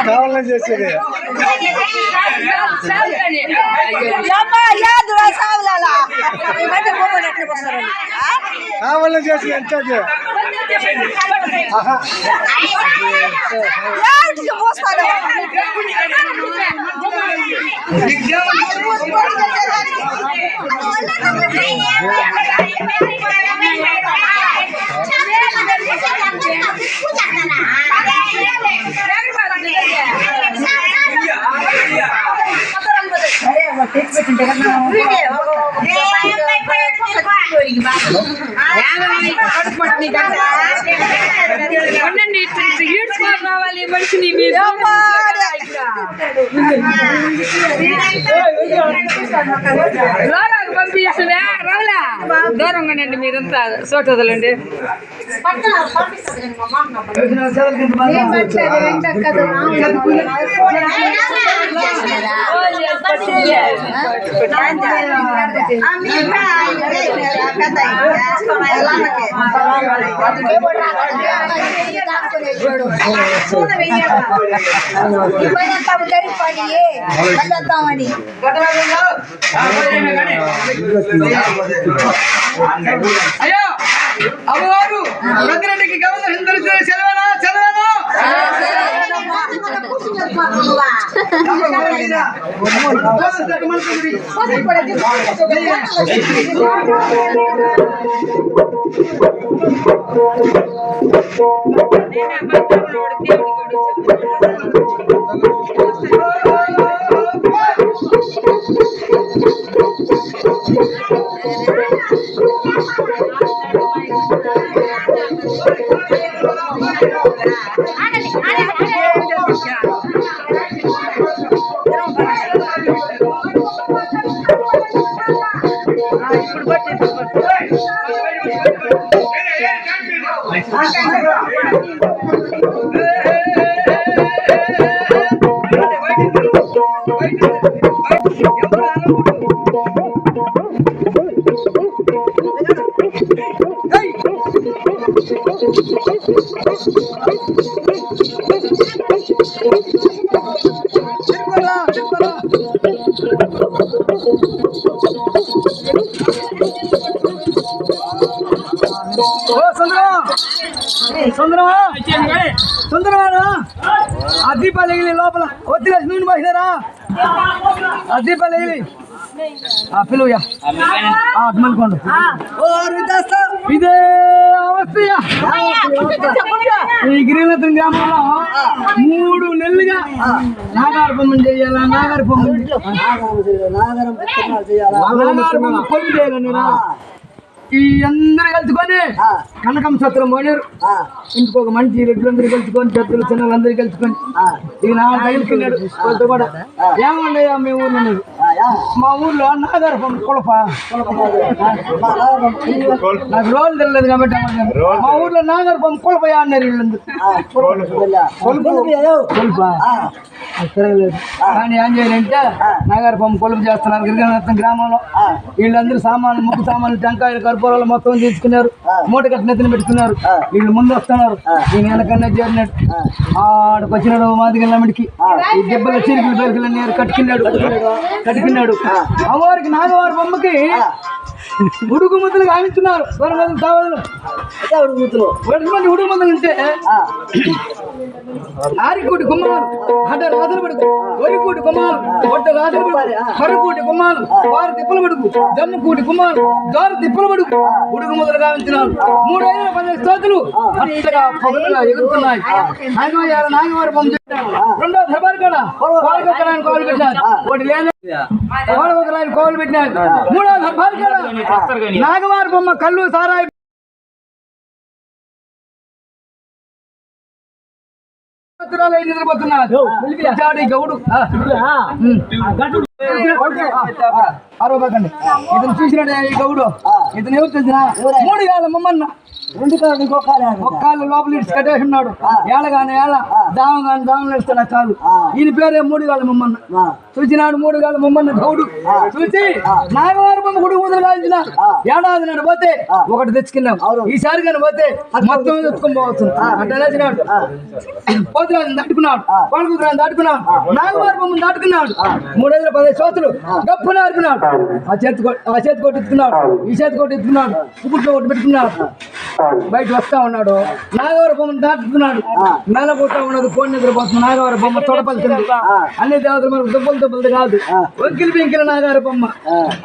కావాలని చేసేది కావాలని చేసి ఎంత రావాలి మనిషిని పంపించలే రావులా దూరంగానండి మీరంతా సోటదులండి అయ్యో అమ్మవారు ప్రతిరెడ్డికి గవర్నర్ చదివానా చదివాను సుందరవారా ఆ దీపాలు ఎగిలి లోపల వద్దులేసి నూనె పోసినారా ఆ దీపాలు ఎగిలి పిలువయా అభిమనుకోండి ఇదే అవస్థయా ఈ గిరినత్రం గ్రామంలో 3 నెలలుగా నాగార బొమ్మను చేయాలా నాగార బొమ్మను కొలుపు చేయాలన్నారా ఈ అందరూ కలుసుకొని కనకం సత్రం పోయారు. ఇంటికి ఒక మంచి రెడ్లందరూ కలుసుకొని పెద్దలు చిన్నలందరూ కలుసుకొని ఇక నా తగిలికున్నాడు వాళ్ళతో కూడా ఏమన్నాయా మీ ఊర్లో ఉన్నది మా ఊర్లో నాగారపం కులప నాకు రోజులు తెలియదు కాబట్టి మా ఊర్లో నాగారపం కులపయా అన్నారు వీళ్ళందరూ కులప తిరగలేదు కానీ ఏం చేయాలంటే నాగారపం కొలుపు చేస్తున్నారు గిరిజన గ్రామంలో. వీళ్ళందరూ సామాన్లు ముక్కు సామాన్లు టెంకాయలు కర్పూరాలు మొత్తం తీసుకున్నారు. మూట కట్టి నెత్తిన పెట్టుకున్నారు. వీళ్ళు ముందు వస్తున్నారు. ఈయన వెనకన్నా చేరినాడు. ఆడికి వచ్చినాడు మాదిగల్లమ్మడికి ఈ దెబ్బల చిరుకులు దొరికలన్నారు కట్టుకున్నాడు. అమ్మవారికి నాగవారి బొమ్మకి ఉడుకు ముద్దలు గావించున్నారు దూరం వదిలి కావాలి మంది ఉడుకు ముద్దలు ఉంటే ఆరికోటి గుమ్మాలు అడ్డ రాజులు పడుకు ఒరికోటి గుమ్మాలు ఒడ్డ రాజులు పడుకు మరుకోటి గుమ్మాలు వారు తిప్పలు పడుకు జమ్ముకోటి గుమ్మాలు దారు తిప్పలు పడుకు ఉడుకు ముద్దలు గావించినారు 3,10 స్తోతులు అట్లా పొగలుగా ఎగురుతున్నాయి నాగవారి బొమ్మ పెట్టారు రెండో దర్బారు కాడ కోలుకొక్కరాని కోలు పెట్టారు ఒకటి లేదు కోలుకొక్కరాని కోలు పెట్టినారు మూడో దర్బారు కాడ నాగవారి బొమ్మ కళ్ళు సారాయి నిద్రపోతున్నాడు గౌడు అరవకండి ఇతను చూసినాడు ఈ గౌడు ఇతను ఎవరు తెలిసిన 3 కాళ్ళ మమ్మన్న 2 కాళ్ళు ఒక్కాళ్ళు లోపల ఇడిచి కట్టేసి ఉన్నాడు ఏళ్ళగానే ఏళ్ళ దావగానే దావం నడుస్తాడు కాళ్ళు ఈయన పేరే 3 కాళ్ళ మమ్మన్న చూసినాడు 3 కాళ్ళ మమ్మన్న గౌడు చూసి నాగవారి బొమ్మ గుడి ఊదలు కాల్చిన ఏడాది నాడు పోతే ఒకటి తెచ్చుకున్నాం ఈసారి కానీ పోతే మొత్తం తెచ్చుకొని పోవచ్చు అట్లా వేసినాడు పోతురాజుని దాటుకున్నాడు పాలకుతురాన్ని దాటుకున్నాడు నాగవారి బొమ్మను దాటుకున్నాడు 3,10 స్తోతులు గప్పు నారుకున్నాడు ఆ చేతి కొట్టెత్తుకున్నాడు ఈ చేతి కొట్టెత్తుకున్నాడు పుక్కుట్లో కొట్టు పెట్టుకున్నాడు బయట వస్తా ఉన్నాడు నాగవారి బొమ్మను దాటుకున్నాడు నెల కొట్టా ఉన్నది కోడి నిద్రపోతుంది నాగవారి బొమ్మ తొడపలుతుంది అన్ని దేవతలు మనకు దుబ్బలు కాదు వంకిలి పెంకిల నాగవారి బొమ్మ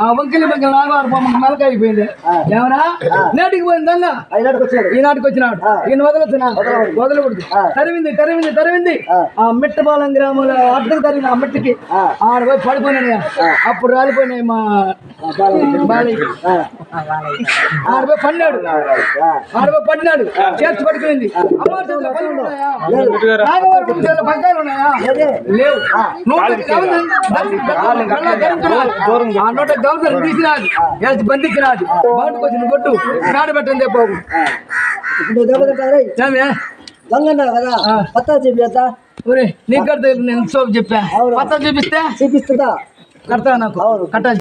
ఆ వంకిలి పెంకిల నాగవారి బొమ్మ మెలక అయిపోయింది ఏమన్నా నేటికి పోయింది దొంగ ఈనాటికి వచ్చినాడు ఈయన వదలకూడదు తరివింది ఆ మిట్టపాలెం గ్రామంలో అడ్డకు తరిగిన ఆ మిట్టకి ఆడ పోయి పడిపోయినాయి అప్పుడు రాలిపోయినాయి మా బాలయ్య ఆడ పోయి పడినాడు చేర్చి పడిపోయింది నాగవారి బొమ్మ పగ్గాలు ఉన్నాయా లేవు ఆ నోట గౌసలు తీసినాడు ఏసి బంధించినాడు బాటుకు వచ్చిన కొట్టు నాడు పెట్టండి పోగు పత్తా చెప్పేస్తా నీకు కడతా నేను సోపు చెప్పా పత్తా చూపిస్తే కడతా నాకు కట్టాలి